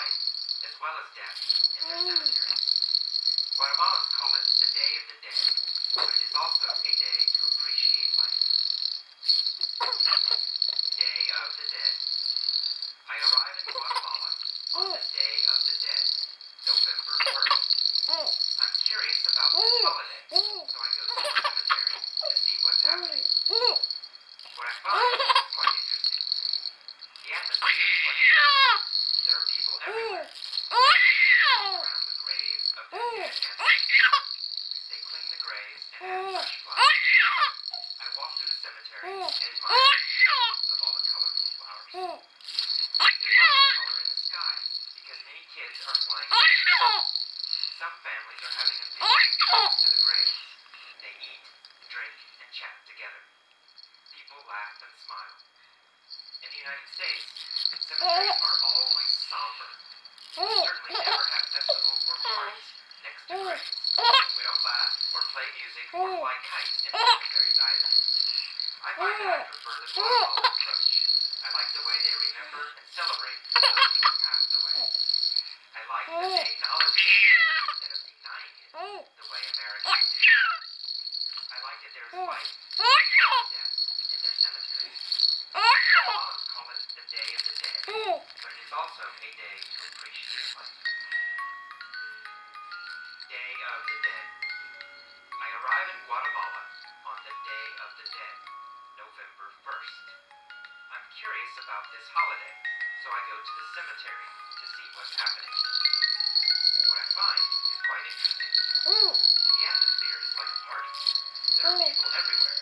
life, as well as death, in their cemeteries. Guatemalans call it the Day of the Dead, but it is also a day to appreciate life. Day of the Dead. I arrive in Guatemala on the Day of the Dead, November 1st. I'm curious about this holiday, so I go to the cemetery to see what's happening. What I find is quite interesting. The atmosphere is like there are people everywhere around the graves of their dead ancestors. They clean the graves and add fresh flowers. I walk through the cemetery and admire the beauty of all the colorful flowers. There's also color in the sky because many kids are flying. Some families are having a picnic to the graves. They eat, drink, and chat together. People laugh and smile. In the United States, cemeteries are always somber. We certainly never have festivals or parties next to graves. We don't laugh or play music or fly kites in cemeteries either. I find that I prefer the Guatemalan approach. I like the way they remember and celebrate those who have passed away. I like that they acknowledge it instead of denying it the way Americans do. I like that there is life and death in their cemeteries. Guatemalans call it the Day of the Dead, but it is also a day to appreciate life. Day of the Dead. I arrive in Guatemala on the Day of the Dead, November 1st. I'm curious about this holiday, so I go to the cemetery to see what's happening. What I find is quite interesting. The atmosphere is like a party. There are people everywhere.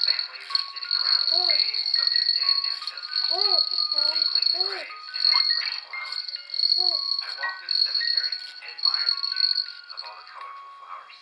Families are sitting around the graves of their dead ancestors. They clean the graves and add fresh flowers. I walk through the cemetery and admire the beauty of all the colorful flowers.